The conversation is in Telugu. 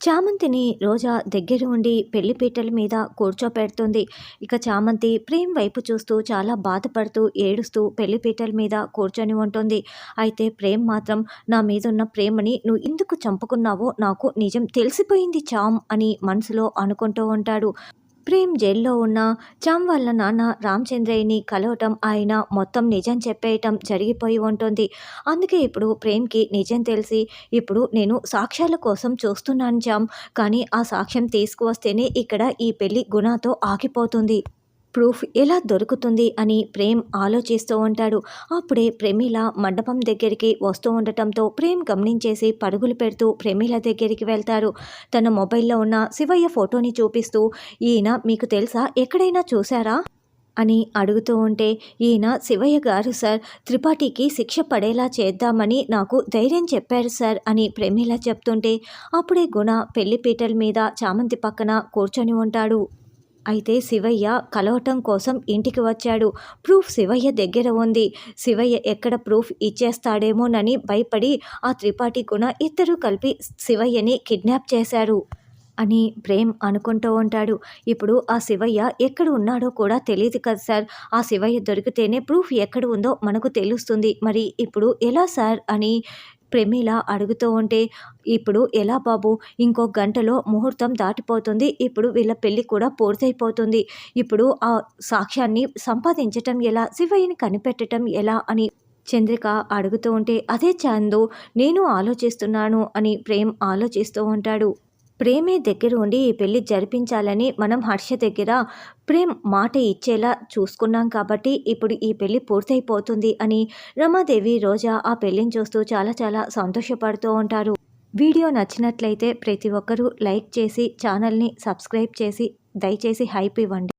చామంతిని రోజా దగ్గర ఉండి పెళ్లిపీటల మీద కూర్చోపెడుతుంది. ఇక చామంతి ప్రేమ్ వైపు చూస్తూ చాలా బాధపడుతూ, ఏడుస్తూ పెళ్లిపీటల మీద కూర్చొని ఉంటుంది. అయితే ప్రేమ్ మాత్రం నా మీదున్న ప్రేమని నువ్వు ఎందుకు చంపుకున్నావో నాకు నిజం తెలిసిపోయింది చామ్ అని మనసులో అనుకుంటూ ఉంటాడు. ప్రేమ్ జైల్లో ఉన్న చామ్ వాళ్ళ నాన్న రామచంద్రయ్యని కలవటం, ఆయన మొత్తం నిజం చెప్పేయటం జరిగిపోయి ఉంటుంది. అందుకే ఇప్పుడు ప్రేమ్కి నిజం తెలిసి ఇప్పుడు నేను సాక్ష్యాల కోసం చూస్తున్నాను చామ్, కానీ ఆ సాక్ష్యం తీసుకువస్తేనే ఇక్కడ ఈ పెళ్లి గుణాతో ఆగిపోతుంది. ప్రూఫ్ ఎలా దొరుకుతుంది అని ప్రేమ్ ఆలోచిస్తూ ఉంటాడు. అప్పుడే ప్రమీల మండపం దగ్గరికి వస్తూ ఉండటంతో ప్రేమ్ గమనించేసి పరుగులు పెడుతూ ప్రమీల దగ్గరికి వెళ్తారు. తన మొబైల్లో ఉన్న శివయ్య ఫోటోని చూపిస్తూ, ఈయన మీకు తెలుసా, ఎక్కడైనా చూసారా అని అడుగుతూ ఉంటే, ఈయన శివయ్య గారు సార్, త్రిపాఠికి శిక్ష పడేలా చేద్దామని నాకు ధైర్యం చెప్పారు సార్ అని ప్రమీల చెప్తుంటే, అప్పుడే గుణ పెళ్లిపీటల మీద చామంతి పక్కన కూర్చొని ఉంటాడు. అయితే శివయ్య కలవటం కోసం ఇంటికి వచ్చాడు. ప్రూఫ్ శివయ్య దగ్గర ఉంది. శివయ్య ఎక్కడ ప్రూఫ్ ఇచ్చేస్తాడేమోనని భయపడి ఆ త్రిపాఠి గుణ ఇద్దరూ కలిపి శివయ్యని కిడ్నాప్ చేశారు అని ప్రేమ్ అనుకుంటూ ఉంటాడు. ఇప్పుడు ఆ శివయ్య ఎక్కడ ఉన్నాడో కూడా తెలియదు కదా సార్. ఆ శివయ్య దొరికితేనే ప్రూఫ్ ఎక్కడ ఉందో మనకు తెలుస్తుంది. మరి ఇప్పుడు ఎలా సార్ అని ప్రమీల అడుగుతూ ఉంటే, ఇప్పుడు ఎలా బాబు, ఇంకో గంటలో ముహూర్తం దాటిపోతుంది. ఇప్పుడు వీళ్ళ పెళ్ళి కూడా పూర్తయిపోతుంది. ఇప్పుడు ఆ సాక్ష్యాన్ని సంపాదించటం ఎలా, శివయ్యని కనిపెట్టడం ఎలా అని చంద్రిక అడుగుతూ ఉంటే, అదే చందు నేను ఆలోచిస్తున్నాను అని ప్రేమ్ ఆలోచిస్తూ ఉంటాడు. ప్రేమే దగ్గర ఉండి ఈ పెళ్లి జరిపించాలని మనం హర్ష దగ్గర ప్రేమ్ మాట ఇచ్చేలా చూసుకున్నాం కాబట్టి ఇప్పుడు ఈ పెళ్లి పూర్తయిపోతుంది అని రమాదేవి, రోజా ఆ పెళ్లిని చూస్తూ చాలా చాలా సంతోషపడుతూ ఉంటారు. వీడియో నచ్చినట్లయితే ప్రతి ఒక్కరూ లైక్ చేసి ఛానల్ని సబ్స్క్రైబ్ చేసి దయచేసి హైప్ ఇవ్వండి.